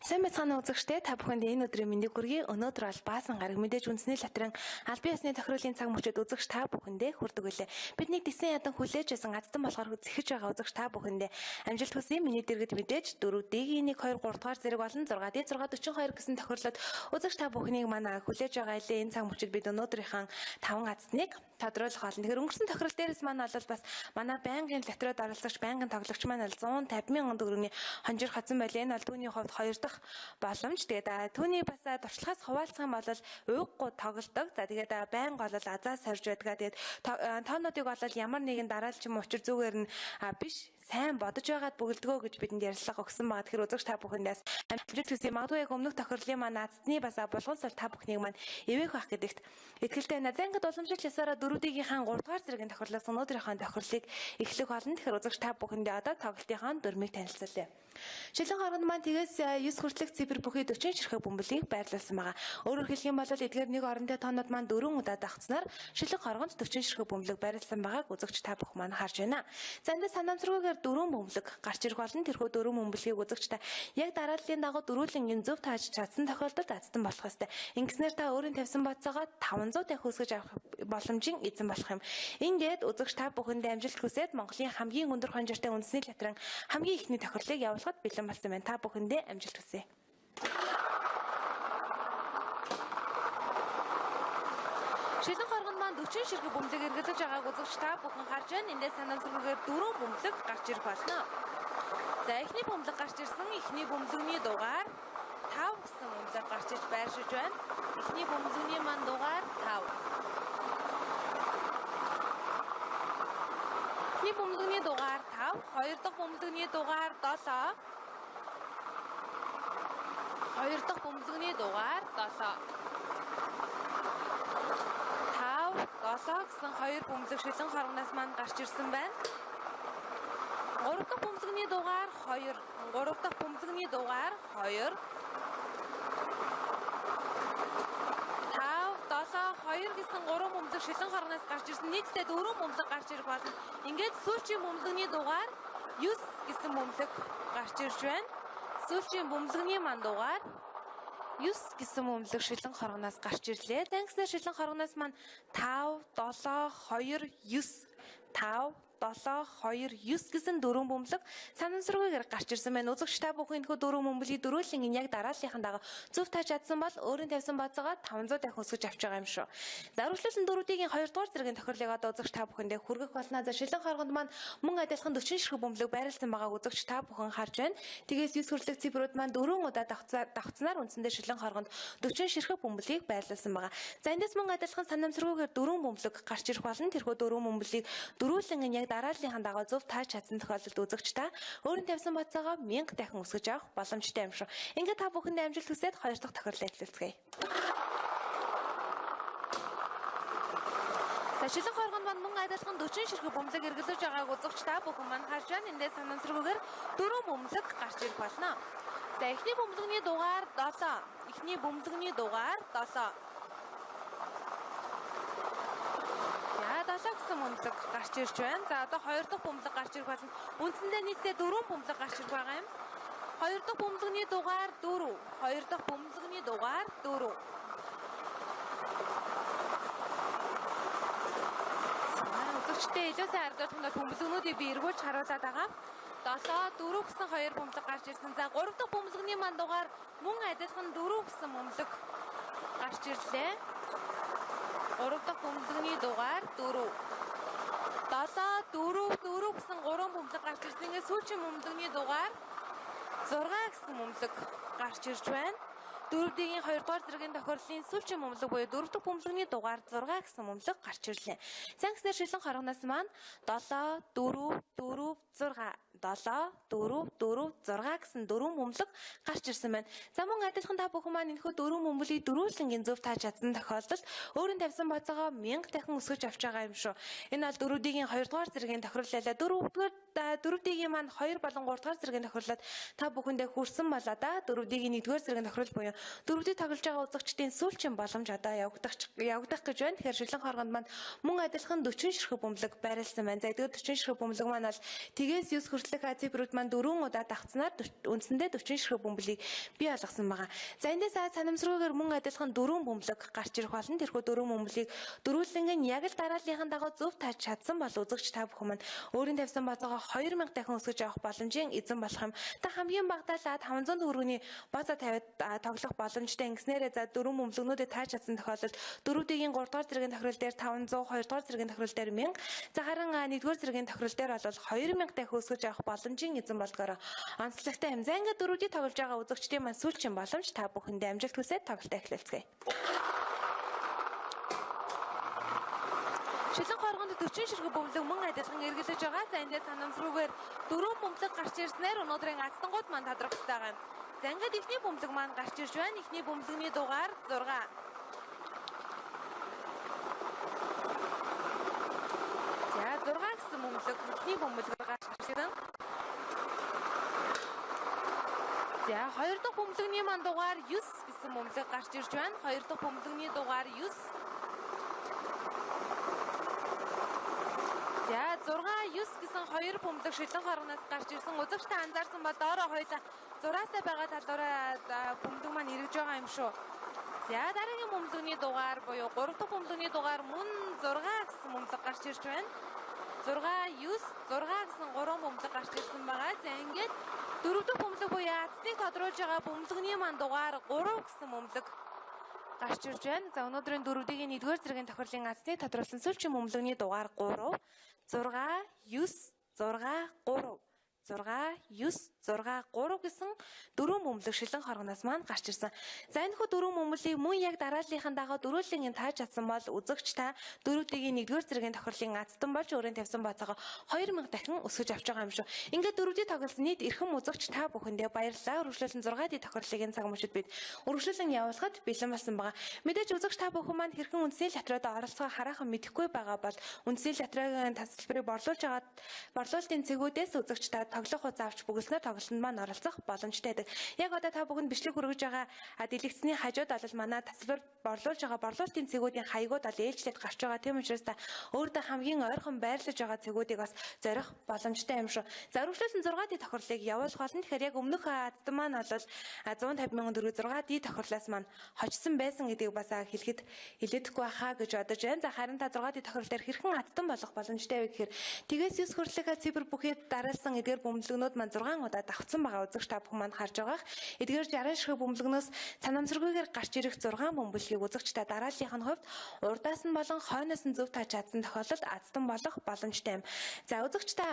Сайн мэцхан үзэгчтэй та бүхэнд энэ өдрийн мэндийг хүргэе. Өнөөдөр бол баасан гараг мэдээж үндэсний латрын албан ёсны тохируулын цаг мөчид үзэгч та бүхэндээ хүрдэг үлээ. Бидний тэсэн ядан хүлээж байсан газтан болохоор зэхэж байгаа үзэгч та бүхэндээ амжилт хүсье. Миний дэргэд мэдээж 4D-ийн 1 2 3 дугаар зэрэг болон 6D642 гэсэн тохирлоод үзэгч та бүхнийг манай хүлээж байгаа илээ. Энэ цаг мөчид бид өнөөдрийнхэн 5 газтныг тодруулах болно. Тэгэхээр өнгөрсөн тохирол дээрээс маань бол бас манай байнгын латрод оролцогч байнгын тоглогч маань 150 мянган төгрөгийн хонжир хацсан байлээ. Энэ бол түүний хувьд 2 дахь боломж. Тэгээд түүний бас туршлагаас хуваалцсан бол уйггүй тоглодог. За тэгээд байнга бол азаас сорж байдаг. Тэгээд тоонуудыг бол ямар нэгэн дараалал ч юм уу учир зүгээр нь биш сайн бодож байгаад бүгдгөө гэж бидэнд ярилцлага өгсөн байгаа. Тэгэхээр үзэгч та бүхэндээс амжилт хүсье. Магадгүй яг өмнөх тохирлын маань наадны бас булган сул та бүхнийг маань эвээх байх гэдэгт итгэлтэй байна. За ингээд уламжлалт ясаараа 4D-ийн 3 дугаар зэргийн тохирлоос өнөөдрийнхөө тохирлыг эхлэх болно. Тэгэхээр үзэгч та бүхэндээ одоо тоглолтынхаа дүрмийг танилцуулъя. Шилэн хоргонд маань тэгээс 9 хүртэлх цифр бүхий 40 ширхэг бөмбөлийг байрлуулсан байгаа. Өөрөөр хэлэх юм бол эдгээр нэг оронтой тоонууд маань 4 удаа давхцнаар шилэн хоргонд 40 ширхэг бөмбөлийг байрлуулсан байгааг үзэгч та бүх маань харж байна. За энэ санамсруугаар 4 бөмбөлөг гарч ирэх болно. Тэрхүү 4 бөмбөлгийг үзэгч та яг дарааллын дагуу дөрвөлнгийн зөв тааж чадсан тохиолдолд азтан болох ёстой. Ингэснээр та өөрийн тавьсан бодцоогоо 500 дахь үсгэж авах боломжийн эзэн болох юм. Ингээд үзэгч та бүхэндээ амжилт хүсээд Монголын хамгийн өндөр хонжиртай үндэсний латрын хамгийн ихний тохирлыг явуулахад бэлэн болсон байна. Та бүхэндээ амжилт хүсье. Шилэн хоргонд маань 40 ширхэг бөмбөлөг эргэлдэж байгааг үзэгч та бүхэн харж байна. Эндээс санамсруугаар 4 бөмбөлөг гарч ирэх болно. За эхний бөмбөлөг гарч ирсэн. Эхний бөмбөлөгний дугаар 5 гэсэн бөмбөлөг гарч иж байршиж байна. Эхний бөмбөлөгний маань дугаар 5. Эхний бөмбөлөгний дугаар 5, хоёр дахь бөмбөлөгний дугаар 7. Хоёр дахь бөмбөлөгний дугаар 7. 7 гэсэн хоёр бөмбөлөг шилэн хоргоноос маань гарч ирсэн байна. 3 дахь бөмбөлөгний дугаар 2. 3 дахь бөмбөлөгний дугаар 2. 5, 7, 2 гэсэн 3 бөмбөлөг шилэн хоргоноос гарч ирсэн. Нийтдээ 4 бөмбөлөг гарч ирэх болно. Ингээд сүүлчийн бөмбөлөгний дугаар 9 гэсэн бөмбөлөг гарч ирж байна. Сүүлчийн бөмбөлөгний маань дугаар 9 гэсэн бөмбөлөг шилэн хоргоноос гарч ирлээ. Зангиснаар шилэн хоргоноос маань 5, 7, 2, 9 5, 7, 2, 9 гэсэн 4 бөмбөлөг санамсруугаар гарч ирсэн байна. Үзэгч та бүхэн энэхүү 4 бөмбөлийг дөрвөлнгийн яг дарааллынхан дагуу зөв тааж чадсан бол өөрийн тавьсан бацаагаа 500 дахин өсгөж авч байгаа юм шүү. За үргэлжлүүлэн 4D-ийн 2 дугаар зэргийн тохирлыг одоо үзэгч та бүхэндээ хүргэх болно. За шилэн хоргонд маань мөн адилхан 40 ширхэг бөмбөлөг байрлуулсан байгааг үзэгч та бүхэн харж байна. Тэгээс 9 хүртэлх цифрүүд маань 4 удаа давхцнаар үндсэндээ шилэн хоргонд 40 ширхэг бөмбөлийг байрлуулсан байгаа. За эндээс мөн адилхан санамсруугаар 4 бөмбөлөг гарч ирэх болно. Тэрхүү 4 бөмбөлийг дөрвөлнгийн яг дарааллынхан дагуу зөв тааж чадсан тохиолдолд үзэгч та өөрийн тавьсан бацаагаа 1000 дахин өсгөж авах боломжтой юм шүү. Ингээд та бүхэндээ амжилт хүсээд 2 дахь тохирлоо эхлүүлцгээе. За шилэн хоргонд маань мөн адилхан 40 ширхэг бөмбөлөг эргэлдэж байгааг үзэгч та бүхэн маань харж байна. Эндээс санамсруугаар 4 бөмбөлөг гарч ирэх болно. За эхний бөмбөлөгний дугаар 7. Эхний бөмбөлөгний дугаар 7. 7 гэсэн бөмбөлөг гарч ирж байна. За одоо 2 дахь бөмбөлөг гарч ирэх болно. Үндсэндээ нийтдээ 4 бөмбөлөг гарч ирэх байгаа юм. 2 дахь бөмбөлөгний дугаар 4. 2 дахь бөмбөлөгний дугаар 4. Үзэгчдээ илүү сайн харж байгаа бөмбөлөгнүүдийг би эргүүлж харуулад байгаа. 7, 4 гэсэн 2 бөмбөлөг гарч ирсэн. За 3 дахь бөмбөлөгний маань дугаар мөн адилхан 4 гэсэн бөмбөлөг гарч ирлээ. 3 дахь бөмбөлөгний дугаар 4. 7, 4, 4 гэсэн 3 бөмбөлөг гарч ирсэн. Ингээд сүүлчийн бөмбөлөгний дугаар 6 гэсэн бөмбөлөг гарч ирж байна. 4D-ийн 2 дугаар зэргийн тохирлын сүүлчийн бөмбөлөг буюу 4 дахь бөмбөлөгний дугаар 6 гэсэн бөмбөлөг гарч ирлээ. Зангиснаар шилэн хоргоноос маань 7, 4, 4, 6 7, 4, 4, 6 гэсэн 4 бөмбөлөг гарч ирсэн байна. За мөн адилхан та бүхэн маань энэхүү 4 бөмбөлийг дөрвөлнгийн зөв тааж чадсан тохиолдолд өөрийн тавьсан бацаагаа 1000 дахин өсгөж авч байгаа юм шүү. Энэ бол 4D-ийн 2 дугаар зэргийн тохирлолоо. 4D-ийн маань 2 болон 3 дугаар зэргийн тохиолдолд та бүхэндээ хүрсэн бол одоо 4D-ийн 1-р зэргийн тохиолдол буюу 4D тоглож байгаа үзэгчдийн сүүлчийн боломж одоо явагдах гэж байна. Тэгэхээр шилэн хоргонд маань мөн адилхан 40 ширхэг бөмбөлөг байрласан байна. За эдгээр 40 ширхэг бөмбөлөг маань бол тгээс 9 хүртэлх цифрүүд маань 4 удаа давхцнаар үндсэндээ 40 ширхэг бөмбөлийг бий болгосон байгаа. За эндээс санамсруугаар мөн адилхан 4 бөмбөлөг гарч ирэх болно. Тэрхүү 4 бөмбөлийг дөрвөлнгийн яг л дарааллынхаа дагуу зөв тааж чадсан бол үзэгч та бүхэн маань өөрийн тавьсан бацаагаа 2000 дахин өсгөж авах боломжийн эзэн болох юм. Та хамгийн багадаа л 500 төгрөгийн бацаа тавиад тоглох боломжтой ингэснээрээ за 4 бөмбөлгнүүдэд тааж чадсан тохиолдолд 4D-ийн 3 дугаар зэргийн тохиолдол дээр 500, 2 дугаар зэргийн тохиолдол дээр 1000. За харин 1-р зэргийн тохиолдол дээр бол 2000 дахин өсгөж авах боломжийн эзэн болгоорой. Онцлогтой юм. За ингээд 4D тоглож байгаа үзэгчдийн маань сүүлчийн боломж та бүхэндээ амжилт хүсье. Тоглолтоо эхлэлцгээе. Шилэн хоргонд 40 ширхэг бөмбөлөг мөн адилхан эргэлж байгаа. За эндээ санамсруугаар 4 бөмбөлөг гарч ирснээр өнөөдрийн ацтангууд маань тодорхойлж байгаа юм. За ингээд эхний бөмбөлөг маань гарч ирж байна. Эхний бөмбөлөгний дугаар 6. За 6 гэсэн бөмбөлөг эхний бөмбөлөг гарч ирсэн. За 2 дахь бөмбөлөгний маань дугаар 9 гэсэн бөмбөлөг гарч ирж байна. 2 дахь бөмбөлөгний дугаар 9. За 6 9 гэсэн 2 бөмбөлөг шилэн хоргоноос гарч ирсэн. Үзэгчтэй анзаарсан бол доороо хоёлаа зураастай байгаа талаараа бөмбөлөг маань эргэж байгаа юм шүү. За дараагийн бөмбөлөгний дугаар буюу 3 дахь бөмбөлөгний дугаар мөн 6 гэсэн бөмбөлөг гарч ирж байна. 6 9 6 гэсэн 3 бөмбөлөг гарч ирсэн байгаа. За ингээд 4 дахь бөмбөлөг буюу ацныг тодруулж байгаа бөмбөлөгний маань дугаар 3 гэсэн бөмбөлөг гарч ирж байна. За өнөөдрийн 4D-ийн 1-р зэргийн тохиолдлын ацныг тодруулсан сүүлчийн бөмбөлөгний дугаар 3 6 9 6 3 6 9 6 3 гэсэн 4 бөмбөлөг шилэн хоргоноос маань гарч ирсэн. За энэ хүү 4 бөмбөлийг мөн яг дарааллынхаа дагуу дөрвөлгийн тааж чадсан бол үзэгч та 4D-ийн 1-р зэргийн тохиолдлын ацтан болж өөрийн тавьсан бацаагаа 2000 дахин өсгөж авч байгаа юм шүү. Ингээд 4D тоглосон нийт эрхэм үзэгч та бүхэндээ баярлалаа. Үргэлжлүүлэн 6D тохиолдлын цаг мөчид бид үргэлжлүүлэн явуулахад бэлэн болсон байгаа. Мэдээж үзэгч та бүхэн маань хэрхэн үндсний латраад оролцохоо хараахан мэдэхгүй байгаа бол үндсний латрагийн тасалбарыг борлуулалтын цэгүүдээс үзэгч та тоглох хугацаа авч бүгэлснээр тоглолтод маань оролцох боломжтой байдаг. Яг одоо та бүхэнд бичлэг хүргэж байгаа дэлгэцний хажууд бол манай тасалбар борлуулж байгаа борлуулалтын цэгүүдийн хаягууд бол ээлжлээд гарч байгаа. Тийм учраас та өөртөө хамгийн ойрхон байрлаж байгаа цэгүүдийг бас зорих боломжтой юм шүү. За үргэлжлүүлэн 6D тохиолдлыг явуулах болно. Тэгэхээр яг өмнөх ацдан маань бол 150 мянган төгрөг 6D тохиолдлоос маань хожсон байсан гэдгийг бас хэлэхэд илээдэггүй хаа гэж бодож байна. За харин та 6D тохиолдол дээр хэрхэн ацдан болох боломжтой вэ гэхээр тгээс 9 хүртэлх цифр бүхий дараалсан эдгээр бөмбөлгнүүд маань 6 удаа давхцсан байгаа үзэгч та бүхэн маань харж байгаа. Эдгээр 60 ширхэг бөмбөлгнөөс санамсаргүйгээр гарч ирэх 6 бөмбөлгийг үзэгч та дарааллынх нь хувьд урдаас нь болон хойноос нь зөв тааж чадсан тохиолдолд ацдан болох боломжтой юм. За үзэгч та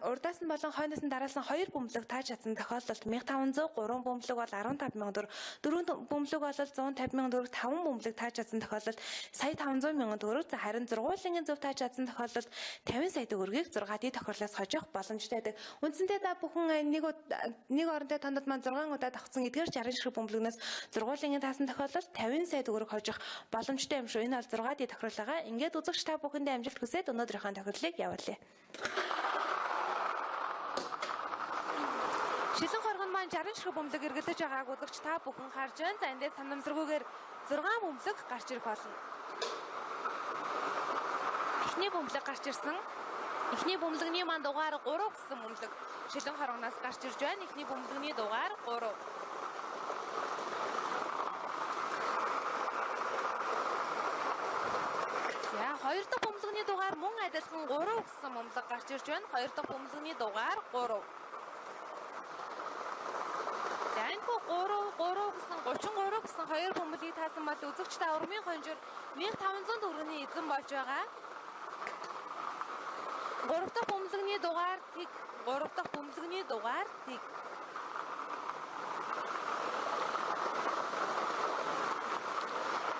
урдаас нь болон хойноос нь дараалсан 2 бөмбөлөг тааж чадсан тохиолдолд 1500, 3 бөмбөлөг бол 15000 төгрөг, 4 бөмбөлөг бол 150,000 төгрөг, 5 бөмбөлөг тааж чадсан тохиолдолд сая 500,000 төгрөг. За харин зургуулын зөв тааж чадсан тохиолдолд 50 сая төгрөгийг 6D тохиолдлоос хожих боломжтой байдаг. Үндсэндээ та бүхэн нэг оронтой тондод маань 6 удаа давхцсан эдгээр 60 ширхэг бөмбөлгнөөс зургуулын таасан тохиолдолд 50 сая төгрөг хожих боломжтой юм шүү. Энэ бол 6D тохиолдлоо. Ингээд үзэгч та бүхэндээ амжилт хүсээд өнөөдрийнхөө тохиолдлыг явуулъя. Шилэн хоргонд маань 60 ширхэг бөмбөлөг эргэлдэж байгааг үзэгч та бүхэн харж байна. За эндээс санамсаргүйгээр 6 бөмбөлөг гарч ирэх болно. Эхний бөмбөлөг гарч ирсэн. Эхний бөмбөлөгний маань дугаар 3 гэсэн бөмбөлөг шилэн хоргоноос гарч ирж байна. Эхний бөмбөлөгний дугаар 3. За 2 дахь бөмбөлөгний дугаар мөн адилхан 3 гэсэн бөмбөлөг гарч ирж байна. 2 дахь бөмбөлөгний дугаар 3. За энэ 3 гэсэн 33 гэсэн 2 бөмбөлгийг таасан бол үзэгч та урмын хонжоор 1500 төгрөгийн эзэн болж байгаа. 3 дахь бөмбөлөгний дугаар тэг 3 дахь бөмбөлөгний дугаар тэг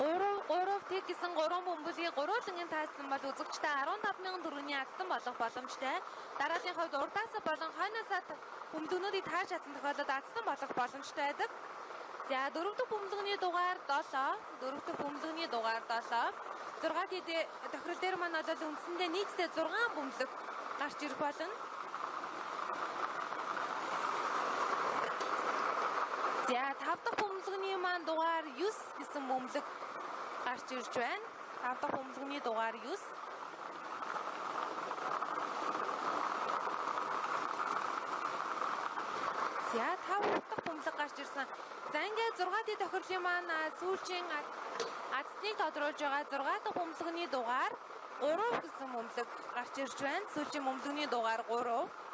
3 тэг гэсэн 3 бөмбөлгийг гурвуулангийн таасан бол үзэгчтэй 15,000 төгрөгийн ацдан болох боломжтой. Дараагийн хувьд урдаас болон хойноос бөмбөлгнүүдийг тааж чадсан тохиолдолд ацдан болох боломжтой байдаг. За 4 дахь бөмбөлгний дугаар 7, 4 дахь бөмбөлгний дугаар 7. 6D тохирол дээр маань бол үндсэндээ нийтдээ 6 бөмбөлөг гарч ирэх болно. 5 дахь бөмбөлгөний маань дугаар 9 гэсэн бөмбөлөг гарч ирж байна. 5 дахь бөмбөлгөний дугаар 9. За 5 дахь бөмбөлөг гарч ирсэн. За ингээд 6 дэх тохирлын маань сүүлчийн азтныг тодруулж байгаа 6 дахь бөмбөлгөний дугаар 3 гэсэн бөмбөлөг гарч ирж байна. Сүүлчийн бөмбөлгөний дугаар 3.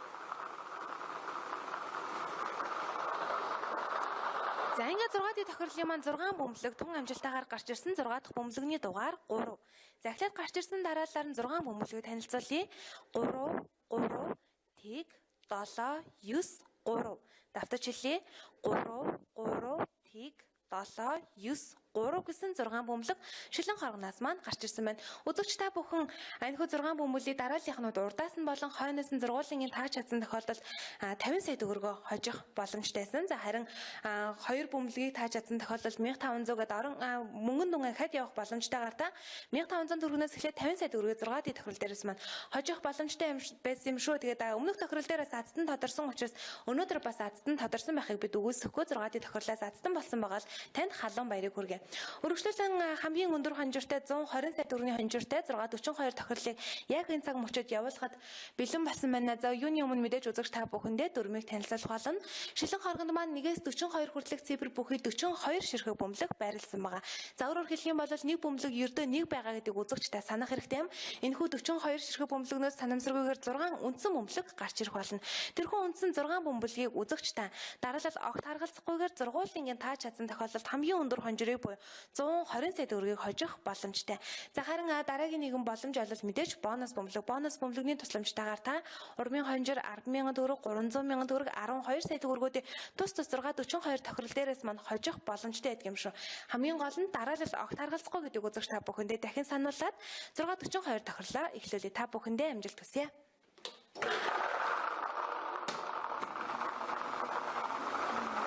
За ингээд 6 дэх тохирлын маань 6 бөмбөлөг тун амжилтаагаар гарч ирсэн 6 дахь бөмбөлгөний дугаар 3. За эхлээд гарч ирсэн дараалалаар нь 6 бөмбөлгийг танилцуулъя. 3 3 тэг 7 9 3. Давтаж хэлье. 3 3 тэг 7 9 3 гэсэн 6 бөмбөлөг шилэн хоргоноос маань гарч ирсэн байна. Үзэгч та бүхэн энэхүү 6 бөмбөлийг дарааллынхнууд урдаас нь болон хойноос нь зургуулын тааж чадсан тохиолдолд 50 сая төгрөгөө хожих боломжтойсэн. За харин 2 бөмбөлгийг тааж чадсан тохиолдолд 1500 гэдэг орон мөнгөн дүнгээ хад явах боломжтойгаар та 1500 төгрөгнөөс эхлээд 50 сая төгрөгийг 6 дэх тохиол дээрээс маань хожих боломжтой байсан юм шүү. Тэгээд өмнөх тохиол дээрээс азтан тодорсон учраас өнөөдөр бас азтан тодорсон байхыг бид үгүйсэхгүй 6 дэх тохиолоос азтан болсон байгаа л танд халуун баярыг хүргэе. Өргөжлөлтөн хамгийн өндөр хонжиртай 120 сая төгрөгийн хонжиртай 642 тохирлыг яг энэ цаг мөчид явуулахад бэлэн болсон байна. За юуны өмнө мэдээж үзэгч та бүхэндээ дүрмийг танилцуулах болно. Шилэн хоргонд маань 1-ээс 42 хүртэлх цифр бүхий 42 ширхэг бөмбөлөг байрлсан байгаа. За өөрөөр хэлэх юм бол нэг бөмбөлөг ердөө нэг байгаа гэдгийг үзэгч та санах хэрэгтэй юм. Энэхүү 42 ширхэг бөмбөлөгнөөс санамсаргүйгээр 6 үндсэн бөмбөлөг гарч ирэх болно. Тэрхүү үндсэн 6 бөмбөлгийг үзэгч та дараалал огт харгалзахгүйгээр зургуулын тааж чадсан тохиолдолд хамгийн өндөр хонжирыг буюу 120 сая төгрөгийг хожих боломжтой. За харин дараагийн нэгэн боломж бол мэдээж бонус бөмбөлөг. Бонус бөмбөлөгний тусламжтайгаар та урмын хонжир 10,000 төгрөг, 300,000 төгрөг, 12 сая төгрөгүүдийг тус 642 тохирол дээрээс мань хожих боломжтой гэдэг юм шүү. Хамгийн гол нь дараалал огт харгалзахгүй гэдэг үзэгч та бүхэндээ дахин сануулад 642 тохирлоо эхлүүлээ. Та бүхэндээ амжилт хүсье.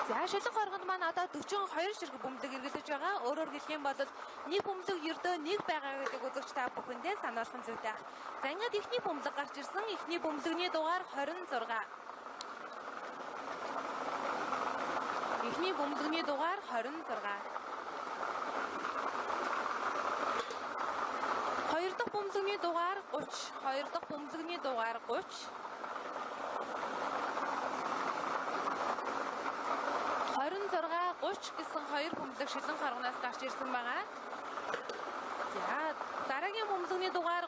За шилэн хоргонд маань одоо 42 ширхэг бөмбөлөг эргэлдэж байгаа. Өөрөөр хэлэх юм бол нэг бөмбөлөг ердөө нэг байгаа гэдэг үзэгч та бүхэндээ сануулсан зүйтэй. За ингээд эхний бөмбөлөг гарч ирсэн. Эхний бөмбөлөгний дугаар 26. Эхний бөмбөлөгний дугаар 26. Хоёр дахь бөмбөлөгний дугаар 30. Хоёр дахь бөмбөлөгний дугаар 30. 26 30 гэсэн хоёр бөмбөлөг шилэн хоргоноос гарч ирсэн байгаа. За дараагийн бөмбөлөгний дугаар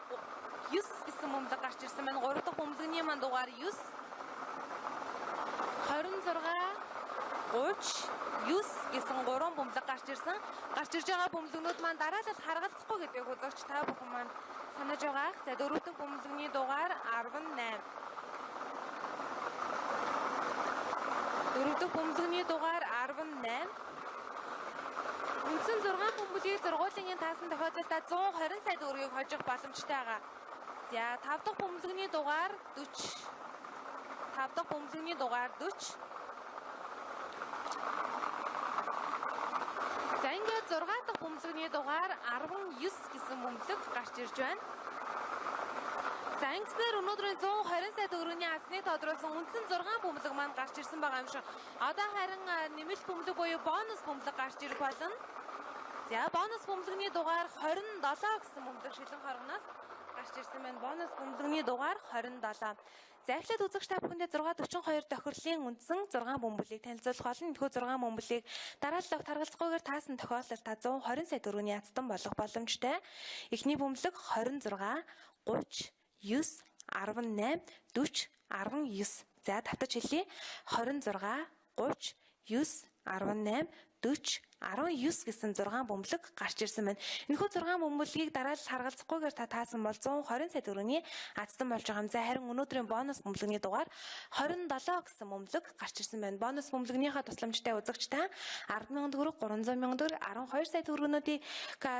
9 гэсэн бөмбөлөг гарч ирсэн байна. 3 дахь бөмбөлөгний маань дугаар 9. 26 30 9 гэсэн 3 бөмбөлөг гарч ирсэн. Гарч ирж байгаа бөмбөлөгнүүд маань дараалал харгалзахгүй гэдгийг үзэгч та бүхэн маань санаж байгаа. За 4 дахь бөмбөлөгний дугаар 18. 4 дахь бөмбөлөгний дугаар 18. Үндсэн 6 бөмбөлийг зургуулын таасан тохиолдолд 120 сая төгрөгийг хожих боломжтой байгаа. За 5 дахь бөмбөлөгний дугаар 40. 5 дахь бөмбөлөгний дугаар 40. За ингээд 6 дахь бөмбөлөгний дугаар 19 гэсэн бөмбөлөг гарч ирж байна. За ингэснээр өнөөдрийн 120 сая төгрөгийн азныг тодруулсан үндсэн 6 бөмбөлөг маань гарч ирсэн байгаа юм шиг. Одоо харин нэмэлт бөмбөлөг буюу бонус бөмбөлөг гарч ирэх болно. За бонус бөмбөлөгний дугаар 27 гэсэн бөмбөлөг шилэн хоргоноос гарч ирсэн байна. Бонус бөмбөлөгний дугаар 27. За эхлээд үзэгч та бүхэндээ 642 тохирлын үндсэн 6 бөмбөлийг танилцуулах болно. Энэхүү 6 бөмбөлийг дараалал таргалцахгүйгээр таасан тохиолдолд та 120 сая төгрөгийн азтан болох боломжтой. Эхний бөмбөлөг 26 30 9 18 40 19. За давтаж хэлье. 26 30 9 18 40 19 гэсэн 6 бөмбөлөг гарч ирсэн байна. Энэхүү 6 бөмбөлгийг дараалал харгалзахгүйгээр та таасан бол 120 сая төгрөгийн азтан болж байгаа юм. За харин өнөөдрийн бонус бөмбөлөгний дугаар 27 гэсэн бөмбөлөг гарч ирсэн байна. Бонус бөмбөлөгнийхаа тусламжтай үзэгч та 10,000 төгрөг, 300,000 төгрөг, 12 сая төгрөгнүүдийг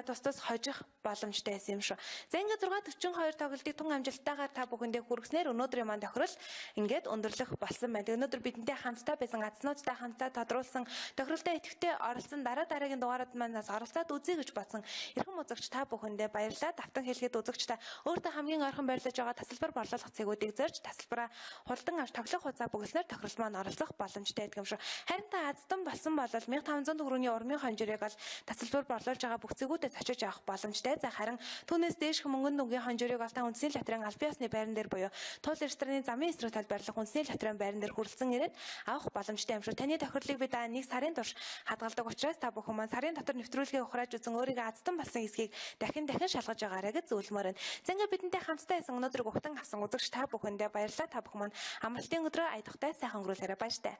тус хожих боломжтой байсан юм шүү. За ингээд 642 тоглолтыг тун амжилттайгаар та бүхэндээ хүргэснээр өнөөдрийн маань тохирол ингээд өндөрлөх болсон байна. Өнөөдөр бидэнтэй хамтдаа байсан азнуудтай хамтдаа тодруулсан тохиролтой идэвхтэй оролцсон дараагийн дугаарууд манаас оролцоод үзье гэж бодсон эрхэм үзэгч та бүхэндээ баярлалаа. Давтан хэлгээд үзэгч та өөртөө хамгийн ойрхон байрлаж байгаа тасалбар борлуулах цэгүүдийг зорж тасалбараа хурдан авч тоглох хугацаа бүгэлснээр тохирол маань оролцох боломжтой гэдэг юм шүү. Харин та аздан болсон бол 1500 төгрөгийн урмын хонжирыг бол тасалбар борлуулж байгаа бүх цэгүүдээс очиж авах боломжтой. За харин түүнээс дээш мөнгөнд нүгийн хонжирыг бол та үндэсний лотерейн албан ёсны байран дээр буюу туул рестораны замын эсрэг талбарлах үндэсний лотерейн байран дээр хүрэлцэн ирээд авах боломжтой юм шүү. Таны тохирлыг бид нэг сарын турш хадгалдаг учраас та бүхэн маань сарын дотор нэвтрүүлгээ ухрааж үзэн өөрийгөө аздан болсон эсхийг дахин шалгаж байгаарай гэж зөвлөмөр байна. За ингээд бидэнтэй хамтдаа байсан өнөөдөр угтан авсан үзэгч та бүхэндээ баярлалаа. Та бүхэн маань амралтын өдрөө аятахтай сайхан өнгөрүүлээрэй. Баяртай.